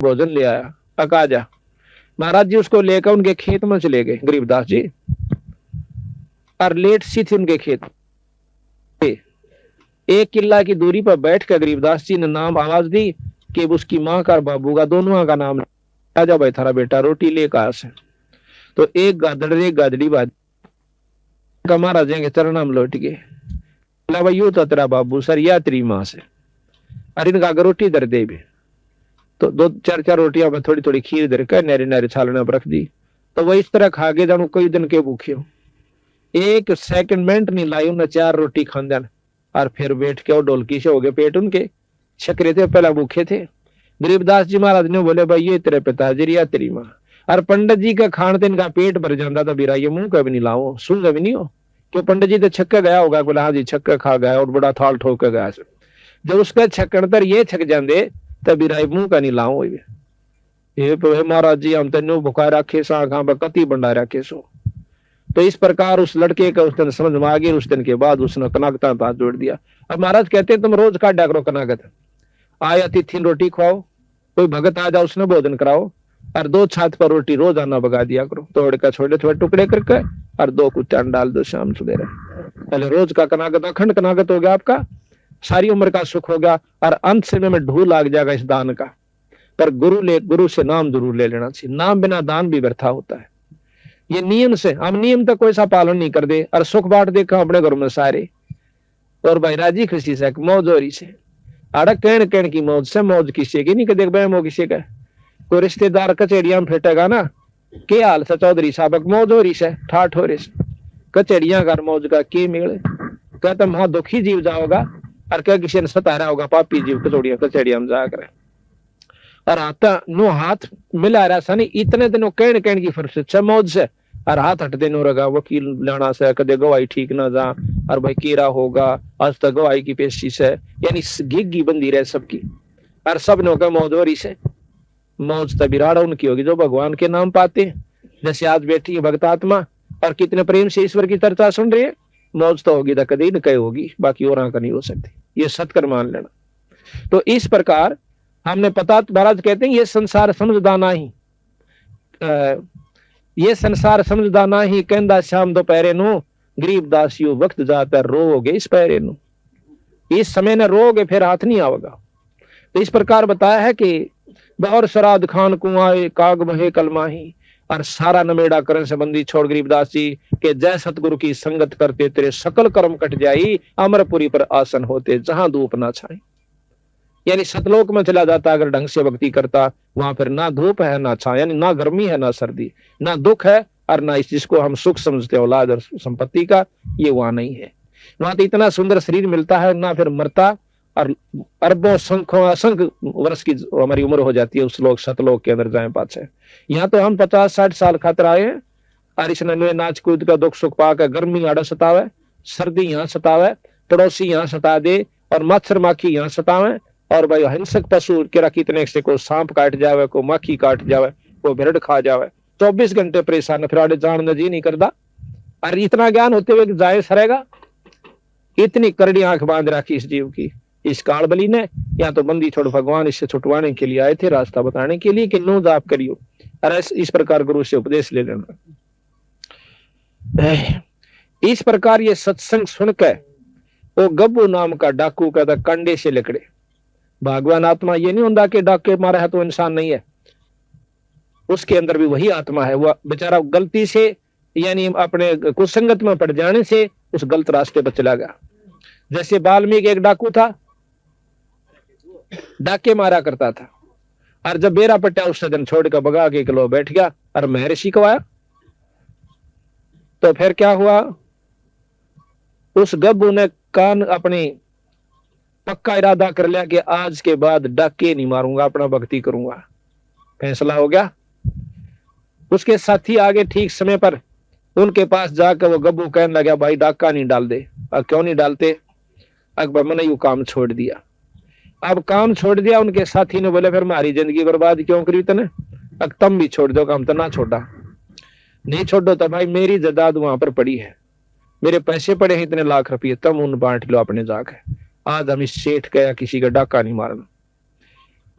भोजन ले आया, आ जा। महाराज जी उसको लेकर उनके खेत में चले गए गरीबदास जी, और लेट सी थी उनके खेत। एक किला की दूरी पर बैठ कर गरीबदास जी ने नाम आवाज दी कि उसकी माँ का और बाबू का दोनों का नाम, आ जा भाई थारा बेटा रोटी ले कहा से। तो एक गादड़ एक गादड़ी बाज महाराज के चरणा में लौट गए, भाई यू तो तेरा बाबू सर या तेरी माँ से, अरे इनका रोटी दर दे भी। तो दो चार चार रोटियां में थोड़ी थोड़ी खीर दर कर नारे नारे छालने पर रख दी। तो वो इस तरह खा के जानू कई दिन के भूखे हो, एक सेकंड मिनट नहीं लाई उन्हें 4 रोटी खान और फिर बैठ के और ढोलकी से हो गए पेट उनके, छकरे थे पहला भूखे थे। गरीबदास जी महाराज ने बोले भाई ये तेरे पिताजी या तेरी माँ। और पंडित जी का खान तो इनका पेट भर जाता था, बिरा ये मुंह कभी नहीं लाओ सुन कभी नहीं हो क्यों, पंडित जी तो छक्का गया होगा, बोला हाँ जी छक्का खा गया और बड़ा थाल ठोक गया। जब उसका छक्कन तर ये छक जाते तब बिरा मुंह का नहीं लाओ ये महाराज जी हम तेन भुखा रखे सा खां कति बंडा रखे सो। तो इस प्रकार उस लड़के का उस दिन समझ में आ गई। उस दिन के बाद उसने कनागता हाथ जोड़ दिया। अब महाराज कहते हैं तुम रोज काटा करो कनागत, आया अतिथि रोटी खुआओ, कोई भगत आ जाओ उसने भोजन कराओ, और 2 छात पर रोटी रोज आना बगा दिया करो, तोड़ कर छोटे छोटे टुकड़े करके और 2 कुत्ते डाल दो शाम सवेरे। पहले रोज का कनागत अखंड कनागत हो गया आपका, सारी उम्र का सुख हो गया। और अंत समय में ढू लाग जाएगा इस दान का। पर गुरु से नाम जरूर ले लेना चाहिए, नाम बिना दान भी व्यर्था होता है। ये नियम से हम नियम तक कोई सा पालन नहीं कर दे और सुख बांट देखा अपने घर में सारे, और भाई राजी खुशी से मौज हो रही से अड़क कहन कहन की मौज से, मौज किसी की नहीं देख भाई किसी का कोई रिश्तेदार कचेड़ियां में फेटेगा ना, के हाल से चौधरी साहब मौज हो रही से ठाठ हो रही से, कचेड़ियां का मौज का के मिले कहता वहां दुखी जीव जाओगा और क्या किसी ने सतारा होगा पापी जीव कचौड़ियां कचेड़ियां में जाकर और आता नो हाथ मिला रहा सा नहीं इतने दिनों कहन कहन की फर्क से मौज से, और हाथ हट देने रगा वकील लाना से कदे गवाही ठीक ना जा, और भाई केरा होगा आज तक गवाही की पेशी से, यानी गिग्गी बंदी रहे सबकी, और सब ने होगा मौज हो रही से। मौज तभी राड़ा उनकी होगी जो भगवान के नाम पाते हैं, जैसे आज बैठी है भक्त आत्मा और कितने प्रेम से ईश्वर की चर्चा सुन रही है, मौज तो होगी तो कभी न कहीं होगी, बाकी और आंका नहीं हो सकती, ये सत्कर मान लेना। तो इस प्रकार हमने पता, महाराज कहते हैं ये संसार समझदाना ही, ये संसार समझदाना ही कहंदा शाम दोपहरे नो, गरीबदास यू वक्त जाता रोगे इस पैरे नो, इस समय न रोगे फिर हाथ नहीं आवेगा। तो इस प्रकार बताया है कि बौर सराद खान कुआए काग महे कलमाही, और सारा नमेड़ा करन संबंधी छोड़ गरीबदास जी के जय सतगुरु की संगत करते तेरे सकल कर्म कट जाई, अमरपुरी पर आसन होते जहां धूप ना छाए। यानी सतलोक में चला जाता अगर ढंग से भक्ति करता, वहां पर ना धूप है ना छाया, यानी ना गर्मी है ना सर्दी, ना दुख है और ना इस जिसको हम सुख समझते औलाद और संपत्ति का, ये वहां नहीं है। वहां तो इतना सुंदर शरीर मिलता है ना फिर मरता, और अरबों संख्यों असंख्य वर्ष की हमारी उम्र हो जाती है उस लोग सतलोक के अंदर जाए पाछे। यहाँ तो हम 50-60 साल खातर आए हैं और इस नन्हे नाच कूद का दुख सुख पाकर गर्मी आड़ा सतावे, सर्दी यहाँ सतावे, पड़ोसी यहाँ सता दे और मच्छर माखी यहाँ सतावे, और भाई हिंसक पशु केरा कितने से को सांप काट जावे, को माखी काट जावे, को भेड़ खा जावे, 24 घंटे परेशान, फिर आड़े जान जी नहीं करता। और इतना ज्ञान होते हुए जाए सरेगा, इतनी करड़ी आंख बांध रखी इस जीव की इस काल बली ने। या तो बंदी छोड़ भगवान इससे छुटवाने के लिए आए थे, रास्ता बताने के लिए कि नो जाप करियो, और इस प्रकार गुरु से उपदेश ले लेना। इस प्रकार ये सत्संग सुनकर वो गब्बू नाम का डाकू कहता कंडे से लिकड़े। भगवान आत्मा ये नहीं होता कि डाके मारा है तो इंसान नहीं है, उसके अंदर भी वही आत्मा है। वह बेचारा गलती से यानी अपने कुसंगत में पड़ जाने से उस गलत रास्ते पर चला गया। जैसे वाल्मीकि एक डाकू था, डाके मारा करता था, और जब बेरा पट्टा उस दिन छोड़ कर भगा के किलो बैठ गया और महर्षि को आया, तो फिर क्या हुआ, उस गब्बू ने कान अपनी पक्का इरादा कर लिया कि आज के बाद डाके नहीं मारूंगा, अपना भक्ति करूंगा। फैसला हो गया। उसके साथी आगे ठीक समय पर उनके पास जाकर वो गब्बू कहने लगा भाई डाका नहीं डाल दे। अब क्यों नहीं डालते? अकबर मैंने यू काम छोड़ दिया। अब काम छोड़ दिया, उनके साथी ने बोले फिर हमारी जिंदगी बर्बाद क्यों करी तने, अब तुम भी छोड़ दो काम, तो ना छोड़ा। नहीं छोड़ो तो भाई मेरी जदाद वहां पर पड़ी है, मेरे पैसे पड़े हैं इतने लाख रुपये, तुम उन बांट लो अपने जाके। आज हम इस सेठ का या किसी का डाका नहीं मारना।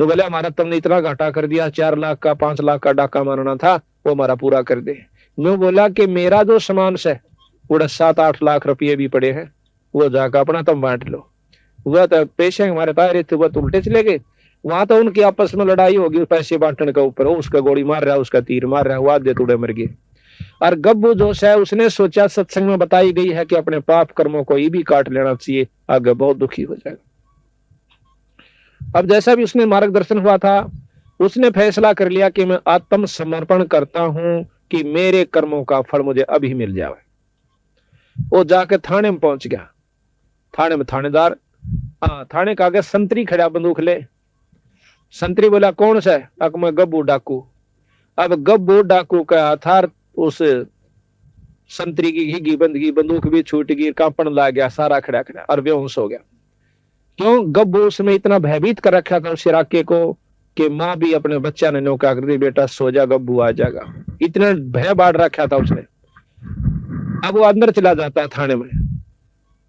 तो बोले हमारा तुमने इतना घाटा कर दिया, 4 लाख का 5 लाख का डाका मारना था, वो हमारा पूरा कर दे। मैं बोला कि मेरा जो सामान से पूरा 7-8 लाख रुपये भी पड़े हैं, वो जाकर अपना तुम बांट लो। वह तो पैसे हमारे तारे थे, वह तो उल्टे चले गए। वहां तो उनकी आपस में लड़ाई होगी पैसे बांटने के ऊपर, उसका गोली मार रहा है, उसका तीर मार रहा है, वो आधे टुकड़े मर गए। और गब्बू जोश है, उसने सोचा सत्संग में बताई गई है कि अपने पाप कर्मों को ये भी काट लेना चाहिए, आगे बहुत दुखी हो जाएगा। अब जैसा भी उसने मार्गदर्शन हुआ था, उसने फैसला कर लिया कि मैं आत्म समर्पण करता हूं कि मेरे कर्मों का फल मुझे अभी मिल जाए। वो जाके थाने में पहुंच गया। थाने में थानेदार, थाने का आगे संतरी खड़ा बंदूक ले। संतरी बोला कौन सा है? अक मैं गब्बू डाकू। अब गब्बू डाकू का आधार उस संतरी की घिगी बंदगी, बंदूक भी छूट गई, कांपन ला गया, सारा खड़ा खड़ा और बेहोश हो गया। क्यों? गब्बू उसमें इतना भयभीत कर रखा था उस इलाके को कि माँ भी अपने बच्चा ने नौका कर दी, बेटा सो जा, गब्बू आ जाएगा। इतना भय बांट रखा था उसने। अब वो अंदर चला जाता है थाने में।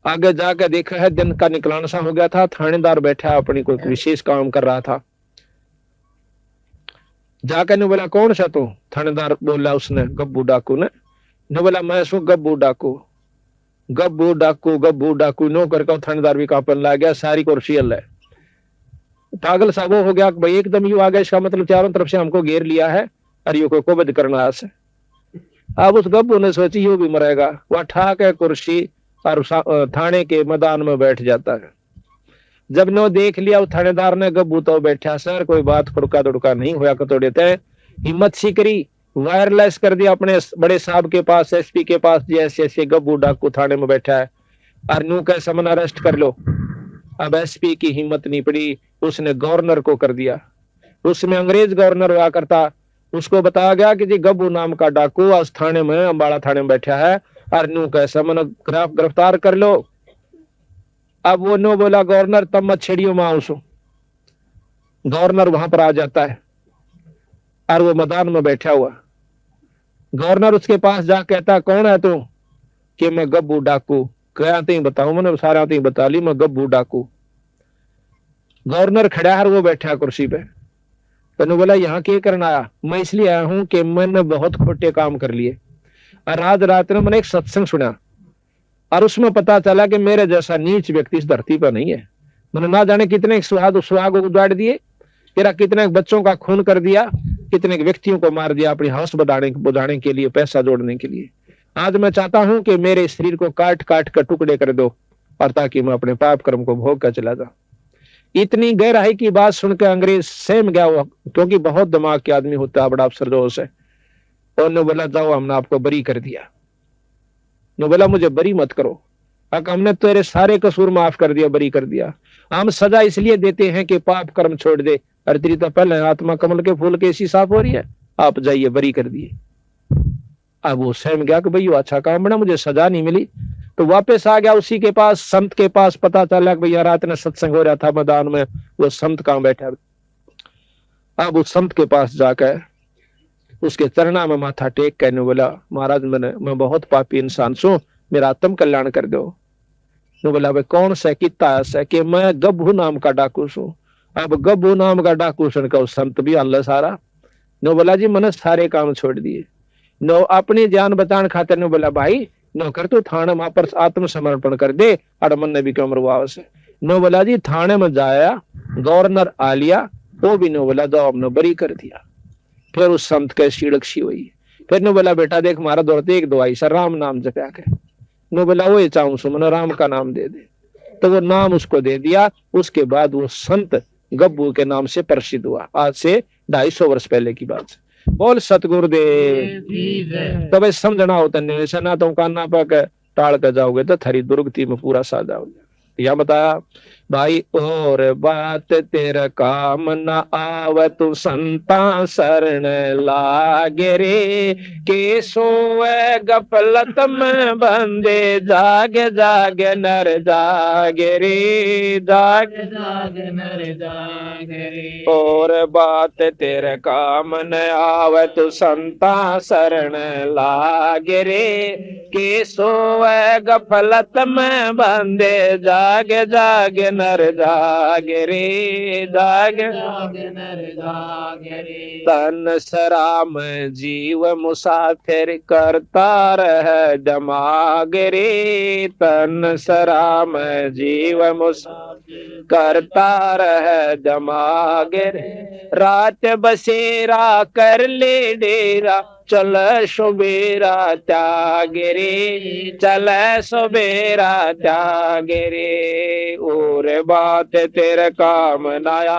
आगे जाकर देखा है दिन का निकलाना सा हो गया था, थानेदार बैठा अपनी कोई विशेष काम कर रहा था। जाकर ने बोला कौन सा तू? थानेदार बोला उसने, गब्बू डाकू ने बोला मैं सू गब्बू डाकू। गब्बू डाकू गब्बू डाकू नो करके थानेदार भी कांपन लग गया, सारी कुर्सी हल है। पागल सा वो हो गया भाई एकदम यू आ गया, इसका मतलब चारों तरफ से हमको घेर लिया है और ये कोई कोबद करना है। अब उस गब्बू ने सोची यू भी मरेगा, वह ठाक है कुर्सी और थाने के मैदान में बैठ जाता है। जब नो देख लिया वो थानेदार ने, गब्बू तो बैठा सर, कोई बात फुड़का दुड़का नहीं हुआ तो देते हैं। हिम्मत सी करी, वायरलेस कर दिया अपने बड़े साहब के पास, एसपी के पास, जैसे ऐसे गब्बू डाकू थाने में बैठा है और नू कैसे मन अरेस्ट कर लो। अब एसपी की हिम्मत नहीं पड़ी, उसने गवर्नर को कर दिया। उसमें अंग्रेज गवर्नर हुआ करता, उसको बताया गया कि जी गब्बू नाम का डाकू आज थाने में, अम्बाड़ा थाने में बैठा है और नू कैसे मन गिरफ्तार कर लो। अब वो नो बोला गवर्नर तब मत छेड़ियो मां उसो। गवर्नर वहां पर आ जाता है और वो मैदान में बैठा हुआ। गवर्नर उसके पास जा कहता कौन है तू? कि मैं गब्बू डाकू। क्या ती बताऊं, मैंने सारा ती बता ली, मैं गब्बू डाकू। गवर्नर खड़ा है, वो बैठा कुर्सी पे। तो बोला यहाँ क्या करना आया? मैं इसलिए आया हूं कि मैंने बहुत खोटे काम कर लिए और आज रात में मैंने एक सत्संग सुना और उसमें पता चला कि मेरे जैसा नीच व्यक्ति इस धरती पर नहीं है। मैंने ना जाने कितने सुहाग उजाड़ दिए, तेरा कितने बच्चों का खून कर दिया, कितने व्यक्तियों को मार दिया अपनी हौस बुझाने के लिए, पैसा जोड़ने के लिए। आज मैं चाहता हूं कि मेरे शरीर को काट काट कर टुकड़े कर दो और ताकि मैं अपने पाप कर्म को भोग कर चला जाऊं। इतनी गहराई की बात सुनकर अंग्रेज सहम गया हुआ, क्योंकि बहुत दिमाग के आदमी होता है, बड़ा अफसर जोश है। और ने बोला जाओ हमने आपको बरी कर दिया। ने बोला मुझे बरी मत करो, हमने तेरे सारे कसूर माफ कर दिया, बरी कर दिया। हम सजा इसलिए देते हैं कि पाप कर्म छोड़ दे, और तेरी तो पहले आत्मा कमल के फूल के ऐसी साफ हो रही है, आप जाइए, बरी कर दिए। अब वो सहम गया कि भाई अच्छा काम बना, मुझे सजा नहीं मिली। तो वापस आ गया उसी के पास, संत के पास। पता चला कि भैया रात में सत्संग हो रहा था मैदान में, वो संत कहाँ बैठा। अब उस संत के पास जाकर उसके चरणा में माथा टेक कहने बोला महाराज मैं बहुत पापी इंसान सू, मेरा आत्म कल्याण कर दो। बोला भाई कौन सा कितना ऐसा? कि मैं गब्बू नाम का डाकू सू। अब गब्बू नाम का डाकू सुनकर संत भी अल्लाह सारा। नो बोला जी मैंने सारे काम छोड़ दिए, नो अपनी जान बचाने खातिर। नो बोला भाई नो कर तू थाने वहां पर आत्मसमर्पण कर दे और मन ने भी क्यों मरवा से। नो बोला जी थाने में जाया, गवर्नर आ लिया, वो भी नो बोला जाओ हमने बरी कर दिया। फिर उस संत के सीड़क्षी हुई। फिर नो बोला बेटा देख मारा दौड़ते एक दवाई सर राम नाम जपा के। नो बोला वो चाहूं सु मैंने राम का नाम दे दे। तो वो नाम उसको दे दिया। उसके बाद वो संत गब्बू के नाम से प्रसिद्ध हुआ। आज से 250 वर्ष पहले की बात। बोल सतगुरुदेव। तो भाई समझना होता नहीं, ना तो काना पर टाल कर जाओगे तो थारी दुर्गति में पूरा साजा हो जाए। या बताया भाई और बात तेरा काम न आवे, तू संता शरण लागे रे। के सोए गफलत में बंदे, जागे जागे नर जागे रे, जागे जागे नर जागे रे। और बात तेरे काम न आवे, तू संता शरण लागे रे। के सोए गफलत में बंदे, जागे जागे नर जागे रे, जागे नर जागे रे। तन सराम जीव मुसाफिर करता रह जमाग रे, तन सराम जीव मुसाफिर करता रह जमाग रे। रात बसेरा कर ले डेरा, चल सुबेरा त्यागे रे, चल सुबेरा त्यागे रे। और बात तेरे काम नाया,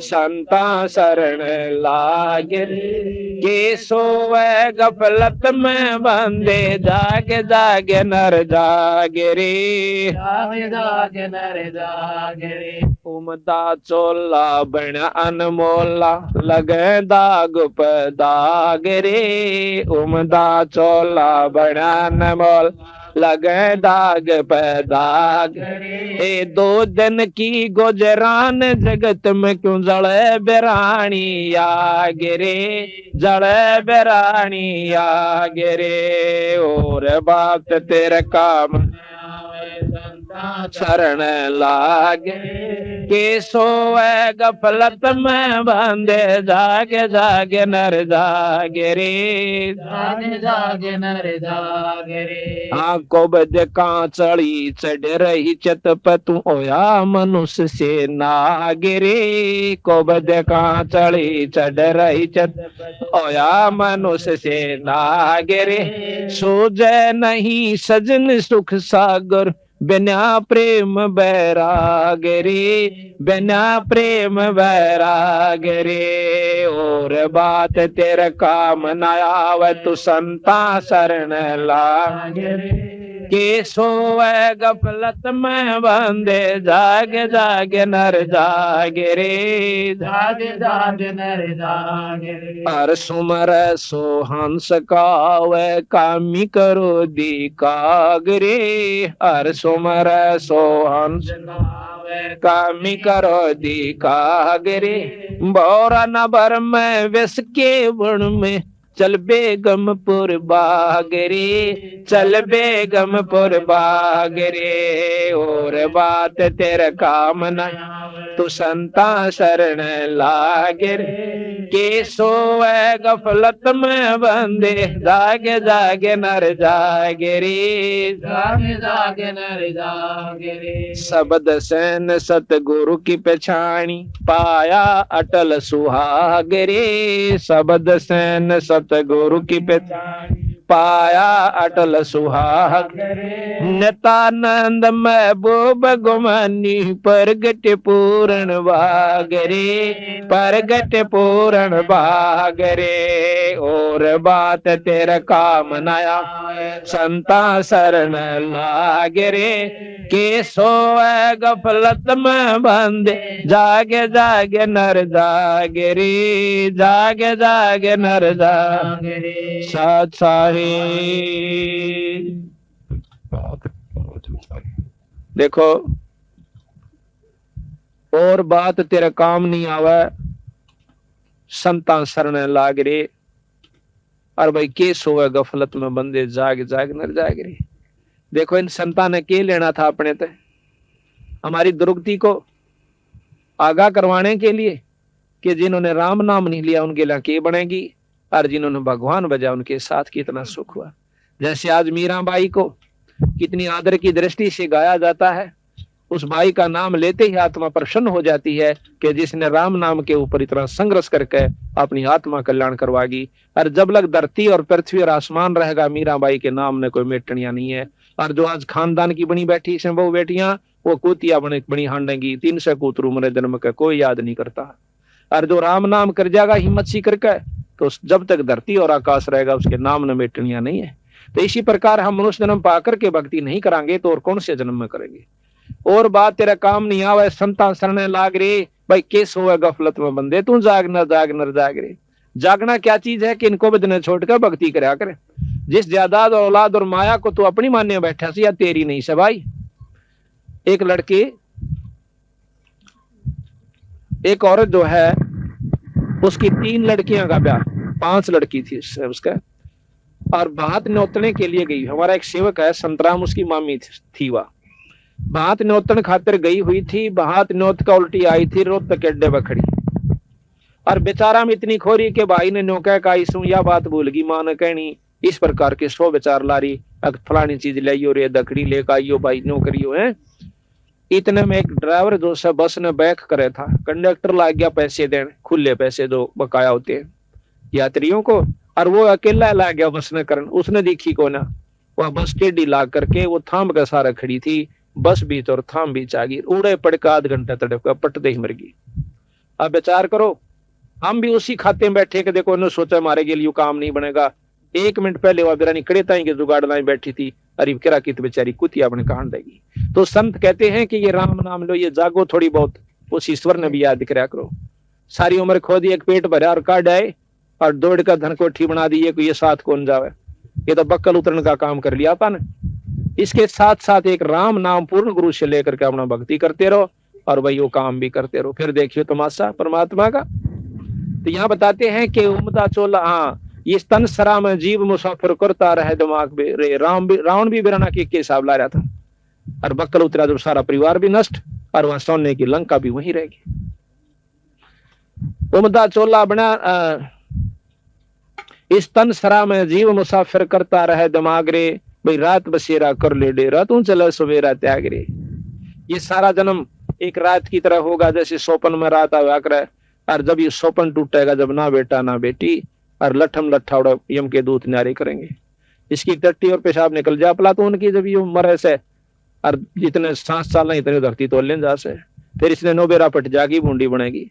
संता शरण लागे रे। के सोवे गफलत में बंदे, जागे जागे नर जागे रे, जागे जागे नर जागे रे। उमदा चोला बन अनमोला, लगे दाग पे दाग रे, उमदा चोला बन अनमोल, लगे दाग पे दाग रे। ए दो दिन की गुजरान जगत में क्यों जड़े बेरानी आगे रे, जड़े बेरानी आगे रे। और बात तेरे काम शरण लागे, के सोए गफलत में बंदे, जागे जागे नर जागे रे, जागे जागे नर जागे रे। आंखों बद कांचड़ी चढ़ रही छत पर, तू ओया मनुष्य से नागे रे, को बद कांचड़ी चढ़ रही छत, ओया मनुष्य से नागे रे। सूझे नहीं सजन सुख सागर, बिना प्रेम बैराग रे, बिना प्रेम बैराग रे। और बात तेरे काम न आवे, तू संता शरण लागे रे। के सोए गफलत में बंदे, जागे जागे नर जागे रे, जागे जागे नर जागे रे। हर सुमर सो हंस कावे, कामी करो दिकाग रे, हर सुमर सो हंस कामी करो दिकाग रे। बोरा नबर में विष के बुण में, चल बेगमपुर बाग रे, चल बेगमपुर बाग रे। और बात तेरे काम न, तू संता शरण लागे रे। के सोए गफलत में बंदे, जागे जागे नर जागे रे, जागे जागे नर जागे रे। शब्द सैन सतगुरु की पहचानी, पाया अटल सुहाग रे, शब्द सैन सतगुरु की पहचानी, पाया अटल सुहाग रे। नित्यानंद महबूब गुमानी, प्रगट पूर्ण भाग रे, प्रगट पूर्ण भाग रे। और बात तेरा काम नया, संता शरण लागे रे। के सोए गफलत में बंदे, जागे जागे नर जागे रे, जागे जागे नर जागे रे। साथ साहिब देखो, और बात तेरा काम नहीं आवे, संता शरण लाग रे। और भाई के सोए गफलत में बंदे, जाग जाग नर जाग रे। देखो इन संता ने के लेना था अपने ते, हमारी दुर्गति को आगाह करवाने के लिए, कि जिन्होंने राम नाम नहीं लिया उनके लिए के बनेगी, और जिन्होंने भगवान बजा उनके साथ कितना सुख हुआ। जैसे आज मीराबाई को कितनी आदर की दृष्टि से गाया जाता है, उस भाई का नाम लेते ही आत्मा प्रसन्न हो जाती है कि जिसने राम नाम के ऊपर इतना संघर्ष करके अपनी आत्मा कल्याण करवागी। और जब लग धरती और पृथ्वी और आसमान रहेगा, मीराबाई के नाम ने कोई मेटनिया नहीं है। और जो आज खानदान की बनी बैठी इसमें वो बेटियां, वो कुतिया बनी हांडेंगी, 300 कूतरू मरे जन्म का कोई याद नहीं करता। और जो राम नाम कर जाएगा हिम्मत सी करके, तो जब तक धरती और आकाश रहेगा उसके नाम न मेटनिया नहीं है। तो इसी प्रकार हम मनुष्य जन्म पाकर के भक्ति नहीं करांगे तो और कौन से जन्म में करेंगे। और बात तेरा काम नहीं आवे, संता शरण लाग रे। भाई केस हुआ गफलत में बंदे, तू जाग नर जाग रे। जागना क्या चीज है कि इनको बदने छोड़कर भक्ति करा करे। जिस जायदाद और औलाद और माया को तू अपनी मान्य बैठा सी, या तेरी नहीं से भाई। एक लड़की, एक औरत जो है उसकी 3 लड़कियां का ब्याह, 5 लड़की थी उसका, और भात नोतने के लिए गई। हमारा एक सेवक है संतराम, उसकी मामी थी वह, भात न्योतन खातिर गई हुई थी, भात न्योत का उल्टी आई थी, रोहतक के अड्डे पर खड़ी। और बेचारा में इतनी खोरी के भाई ने न्योका का इसू या बात भूल गई, मां ने कहनी इस प्रकार के 100 बेचार लारी फलानी चीज लाइयो रे, दखड़ी लेकर आइयो भाई, नो करियो है। इतने में एक ड्राइवर जो सा बस ने बैक करे था, कंडक्टर लाग गया पैसे देने, खुले पैसे जो बकाया होते हैं यात्रियों को, और वो अकेला ला गया बस ने करन। उसने देखी को ना, वह बस टेढ़ी ला करके वो थाम का सारा खड़ी थी, बस बीच और थाम बीच आ गई, उड़े पड़ का आध घंटा तड़प का पटते ही मर गई। अब विचार करो, हम भी उसी खाते में बैठे के देखो, उन्होंने सोचा हमारे के लिए काम नहीं बनेगा। 1 मिनट पहले वह बिरानी कड़े ताई के जुगाड़ लाई बैठी थी, अरे किरा की तो बेचारी कुतिया अपने कान देगी। तो संत कहते हैं कि ये राम नाम लो, ये जागो थोड़ी बहुत, उस ईश्वर ने भी याद कराया करो। सारी उम्र खो दी, एक पेट भरा और काट आए और दौड़ का धन कोठी बना दी, ये ये साथ कौन जावे, ये तो बक्कल उतरने का काम कर लिया था ना। इसके साथ साथ एक राम नाम पूर्ण गुरु से लेकर के अपना भक्ति करते रहो और वही वो काम भी करते रहो, फिर देखियो तमाशा परमात्मा का। तो यहाँ बताते हैं कि उमदा चोला, हाँ, ये स्तन सरा में जीव मुसाफिर करता रहे दिमाग में रे, रावण भी बिराना के हिसाब ला रहा था, और बक्कल उतरा जब सारा परिवार भी नष्ट, और वहां सोने की लंका भी वहीं रहेगी। उमदा चोला बना इस तन सरा में जीव मुसाफिर करता रहे दिमाग रे, भाई रात बसेरा कर ले डेरा, तू चले सवेरा त्याग रे। ये सारा जन्म एक रात की तरह होगा, जैसे सोपन में रात आया करे, और जब ये सोपन टूटेगा, जब ना बेटा ना बेटी, और लठम लट्ठा यम के दूत न्यारे करेंगे, इसकी टट्टी और पेशाब निकल जा पला तो उनकी, जब ये मरे से और जितने 7 साल इतने धरती तोल लें जा से, फिर इसने नोबेरा पट जागी बूंदी बनेगी।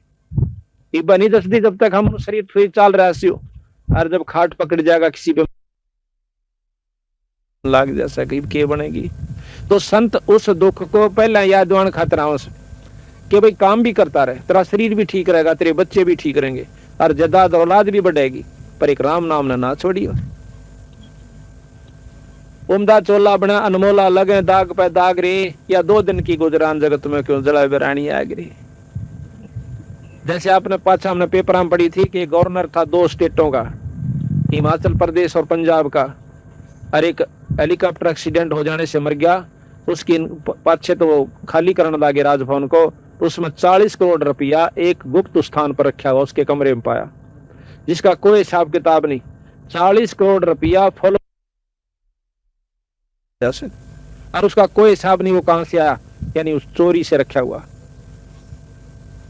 इब्बा नहीं दसदी जब तक हम शरीर फिर चाल रहा सी, और जब खाट पकड़ जाएगा किसी पे लाग जैसा के बनेगी। तो संत उस दुख को पहला याद दिवान खातर से कि भाई काम भी करता रहे, तेरा शरीर भी ठीक रहेगा, तेरे बच्चे भी ठीक रहेंगे, और जदाद औलाद भी बढ़ेगी, पर एक राम नाम ना छोड़ियो। उमदा चोला बना अनमोला लगे दाग पे दाग रे, या 2 दिन की गुजरान जगत में क्यों जला बिरानी आग रे। जैसे आपने पाछा हमने पेपर में पढ़ी थी कि गवर्नर था 2 स्टेटों का, हिमाचल प्रदेश और पंजाब का, और एक हेलीकॉप्टर एक्सीडेंट हो जाने से मर गया, उसकी पाछे तो खाली करने लगे राजभवन को, उसमें 40 करोड़ रुपया एक गुप्त स्थान पर रखा हुआ उसके कमरे में पाया, जिसका कोई हिसाब किताब नहीं। 40 करोड़ रुपया फॉलो, और उसका कोई हिसाब नहीं वो कहां से आया, यानी उस चोरी से रखा हुआ।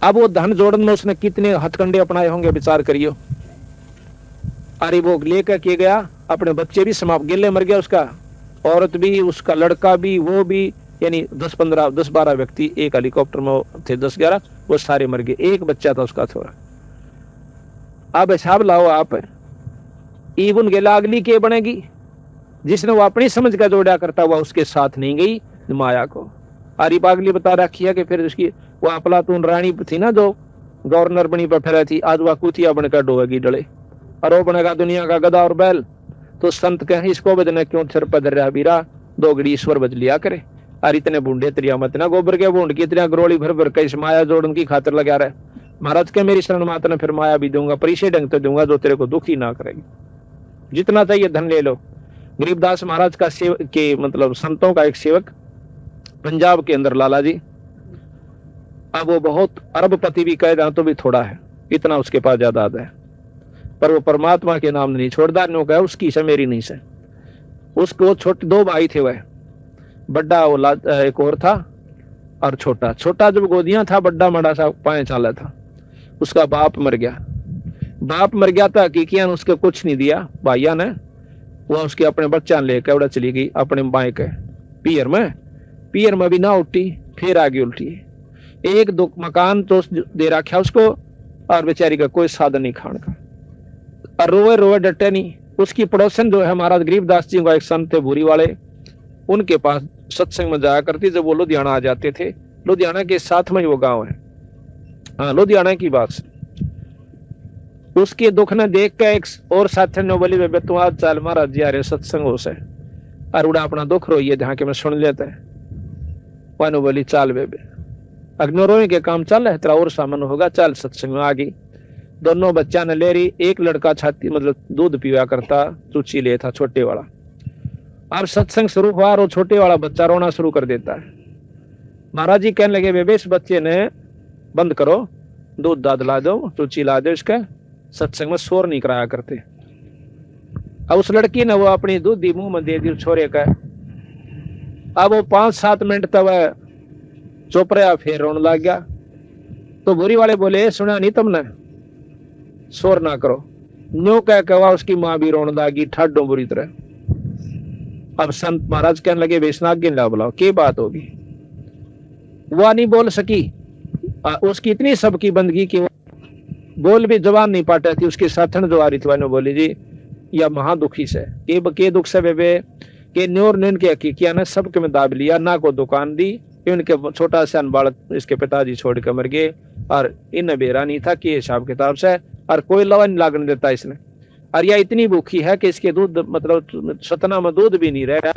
अब वो धन जोड़न में उसने कितने हथकंडे अपनाए होंगे, विचार करियो। अरे वो लेकर के गया, अपने बच्चे भी समाप्त, गिले मर गया उसका, औरत भी, उसका लड़का भी, वो भी, यानी 10-12 व्यक्ति एक हेलीकॉप्टर में थे, 10-11, वो सारे मर गए, एक बच्चा था उसका थोड़ा। अब हिसाब लाओ आप, ईबुन गेला अगली के बनेगी, जिसने वो अपनी समझ का जोड़ा करता हुआ उसके साथ नहीं गई माया को। अरे पागली बता रखी है कि फिर उसकी वो अफलातून रानी थी ना, जो गवर्नर बनी पर फिर थी, आज वह कुतिया बनकर डोएगी डले, और वो बनेगा दुनिया का गधा और बैल। तो संत कहे इसको बदने क्यों सिर पर धर रहा बीरा, 2 घड़ी ईश्वर बज लिया करे। और इतने बूंढे त्रिया मत ना, गोबर के बूंद की इतनी गरोली भर भर कैसे माया जोड़न की खातिर लगा रहे। महाराज के मेरी शरण माता ने फिर माया भी दूंगा, परिचय ढंग तो दूंगा जो तेरे को दुखी ना करेगी, जितना चाहिए धन ले लो। गरीबदास महाराज का सेवक के मतलब संतों का एक सेवक पंजाब के अंदर, लाला जी, अब वो बहुत अरबपति भी कह रहा तो भी थोड़ा है, इतना उसके पास जायदाद है, पर वो परमात्मा के नाम नहीं छोड़दा, नो कहा उसकी से मेरी नहीं से। उसको छोटे 2 भाई थे, वह बड्डा वो एक और था, और छोटा जब गोदियां था, बड्डा मड़ा सा 5 साल था, उसका बाप मर गया था, हकीकियान उसके कुछ नहीं दिया भाइया ने, वह उसके अपने बच्चा लेकर उड़ा चली गई अपने बाएं के पियर में भी ना उठी, फिर आगे उल्टी। 1-2 मकान तो दे रखा उसको, और बेचारी का कोई साधन नहीं खान का, और रोए डटे नहीं। उसकी पड़ोसन जो है महाराज गरीबदास जी का एक संत थे भूरी वाले, उनके पास सत्संग में जाया करती, जब वो लुधियाना आ जाते थे, लुधियाना के साथ में ही वो गांव है, हाँ लुधियाना की बात। उसके दुख ने देख के एक और साथी ने बोली, बेबे तू आज चाल महाराज जी आ रहे सत्संग हो से, और उड़ा अपना दुख रोइए ध्यान के मैं सुन लेते हैं। वानु बोली चाल बेबे, अग्नो रोए के काम चल है, तेरा और सामान होगा, चल सत्संग में आ गई। दोनों बच्चा ने ले रही, एक लड़का छाती मतलब दूध पीवा करता, चूची ले था छोटे वाला। अब सत्संग शुरू हुआ और वो छोटे वाला बच्चा रोना शुरू कर देता है, महाराज जी कहने लगे बेबे इस बच्चे ने बंद करो, दूध दाद ला दो, रुचि ला दो, इसका सत्संग में शोर नहीं कराया करते। अब उस लड़की ने वो अपनी दूध दी मुंह में दे दी छोरे का। अब वो 5-7 मिनट तक चुप रहा, फिर रोने लग गया। तो बुरी वाले बोले सुना नहीं तुमने, शोर ना करो। न्यू कह के वह उसकी माँ भी रोने लगी ठाडो बुरी तरह। अब संत महाराज कहने लगे बेसनाग ला बुलाओ, क्या बात होगी। वह नहीं बोल सकी, उसकी इतनी सबकी बंदगी कि वो बोल भी जवान नहीं पाता थी। उसके साथन जो आ रही थी बोली जी या महादुखी से के दुख से बेबे के न्योर ने इनके हकीकिया ने सबके में दाब लिया, ना को दुकान दी, इनके छोटा सा बालक इसके पिताजी छोड़ कर मर गए और इन बेरा नहीं था कि हिसाब किताब से, और कोई लवा नहीं लागने देता इसने। और यह इतनी भूखी है कि इसके दूध मतलब सतना में दूध भी नहीं रहा।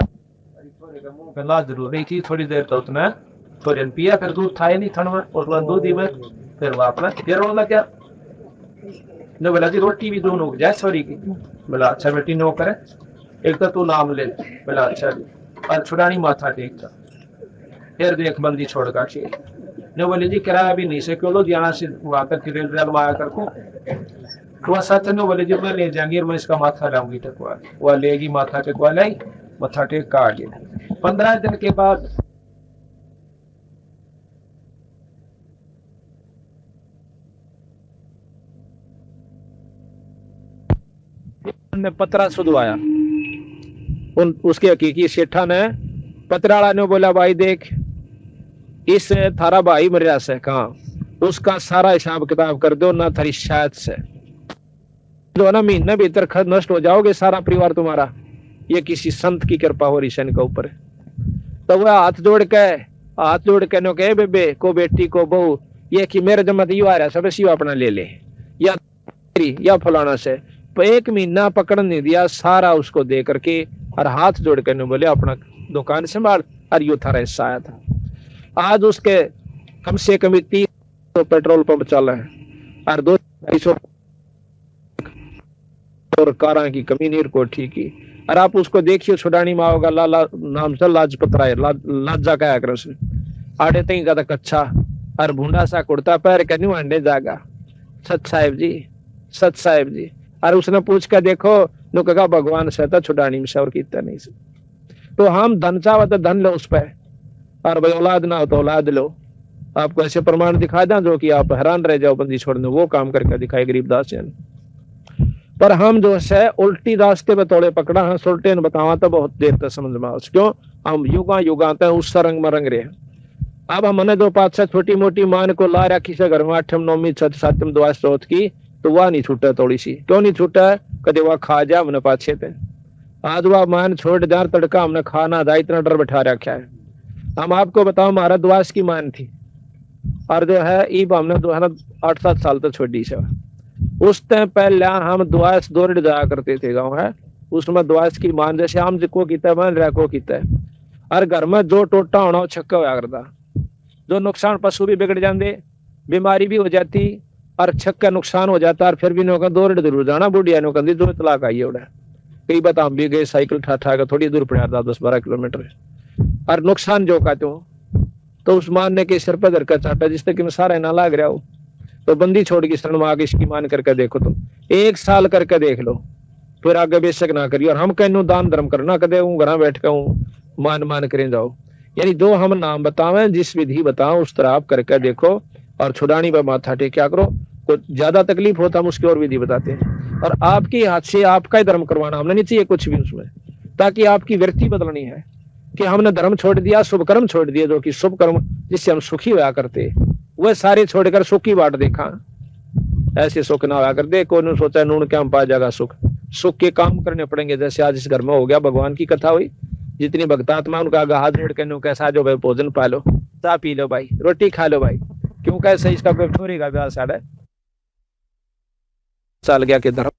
लाज जरूर नहीं थी, थोड़ी देर तो उसने थोड़ी पिया, फिर दूध था ही नहीं थन में, और दूध ही में फिर वो अपना फिर रोने लग गया। ने बोला जी रोटी भी दोनों जाए सॉरी की। बोला अच्छा बेटी नो करे, एक तो तू नाम ले। बोला अच्छा जी, और छुड़ानी माथा टेक था। फिर देख बंदी छोड़ का ने बोले जी किराया भी नहीं से क्यों लो, यहाँ से आकर के रेल आया कर को वह सच ने बोले जी मैं ले जाएंगे, मैं इसका माथा लाऊंगी टेकवा। वह लेगी माथा टेकवा लाई, माथा टेक का आ गया। 15 दिन के बाद ने पतरा सुधवाया। उसके हकीकी सेठा ने पतराड़ा ने बोला भाई देख इस थारा भाई मरिया से कहा, उसका सारा हिसाब किताब कर दो ना थारी शायद से दो ना महीने भीतर खर्च नष्ट हो जाओगे सारा परिवार तुम्हारा। ये किसी संत की कृपा हो रही शन के ऊपर। तो वह हाथ जोड़ के नो कहे बेबे को बेटी को बहू ये कि मेरे जमत यू आ रहा सब इसी अपना ले ले या फलाना से। तो 1 महीना पकड़ नहीं दिया, सारा उसको दे करके और हाथ जोड़ के ने बोले अपना दुकान संभाल, और यो थारा हिस्सा आया था। आज उसके कम से कम 30 पेट्रोल पंप चल रहे हैं और 200 और कारा की कमी नहीं कोठी की। और आप उसको देखिए छुड़ानी माँ होगा लाला नाम से लाजपत राय लाजा कहा कर उसने आड़े तई का कच्चा और भूडा सा कुर्ता पैर के नहीं अंडे जागा सच साहेब जी। और उसने पूछ कर देखो नो कहा भगवान से था छुड़ानी में से और कितना नहीं से। तो हम धन चाहो तो धन लो उस पर, और भाई औलाद ना हो तो औलाद लो। आपको ऐसे प्रमाण दिखा दें जो कि आप हैरान रह जाओ बंदी छोड़ने, वो काम करके दिखाए गरीबदास जी। पर हम जो है उल्टी रास्ते पे तोड़े पकड़ा है, सुल्टे ने बतावा तो बहुत देर तक समझ में आओ क्यों हम युगाते हैं उस रंग में रंग रहे हैं। अब हमने 2 5 6 छोटी मोटी मान को ला रखी से घर में 8वीं 9वीं 7वीं दुआ स्रोत की, तो वह नहीं छूटा थोड़ी सी। क्यों नहीं छूटा, कदे वह खा जा हमने पाछे पे। आज वह मान छोड़ दार तड़का हमने खाना था, इतना डर बैठा रखा है। हम आपको बताओ हमारा द्वास की मान थी और जो है ईब हमने 8-7 साल तक छोड़ी से। उस टाइम पहले हम द्वास दौड़ जाया करते थे गाँव है, उसमें द्वास की मान जैसे हम जिको कीता मान रखो कीता है। और घर में जो टोटा होना वो छक्का होया करता, जो नुकसान पशु भी बिगड़ जाते, बीमारी भी हो जाती और छक्का नुकसान हो जाता। और फिर भी नो दौड़ जरूर जाना बुढ़िया नो कहती जो तलाक आई उड़ा। कई बात हम भी गए साइकिल ठा कर थोड़ी दूर पड़ा था 10-12 किलोमीटर और नुकसान जो का तो उस मान ने के सिर पर धरकर चाटा जिस तक सारा ना लाग रहा हो। तो बंदी छोड़ की शरण में आगे इसकी मान करके देखो, तुम 1 साल करके देख लो, फिर आगे बेशक ना करिए। और हम कहूँ दान धर्म करना कदे हूँ घर बैठ कर हूँ मान करें जाओ। यानी जो हम नाम बतावे जिस विधि बताओ उस तरह आप करके देखो और छुड़ानी पर माथा टेक क्या करो। तो ज्यादा तकलीफ होता हम उसकी और विधि बताते हैं। और आपके हाथ से आपका ही धर्म करवाना हमने नहीं चाहिए कुछ भी उसमें, ताकि आपकी वृत्ति बदलनी है कि हमने धर्म छोड़ दिया, शुभ कर्म छोड़ दिए, जो कि शुभ कर्म जिससे हम सुखी हुआ करते वह सारे छोड़कर सुख की बाट देखा। ऐसे सुख ना हुआ करते, कोई सोचा नून क्या हम पा जाएगा सुख के काम करने पड़ेंगे। जैसे आज इस घर में हो गया, भगवान की कथा हुई, जितनी भक्तात्मा उनका हाथ जोड़ के कैसा जो भाई भोजन पा लो, चाय पी लो भाई, रोटी खा लो भाई, क्यों कैसे इसका कोई छोरी का ब्याह साढ़े साल गया कि धर्म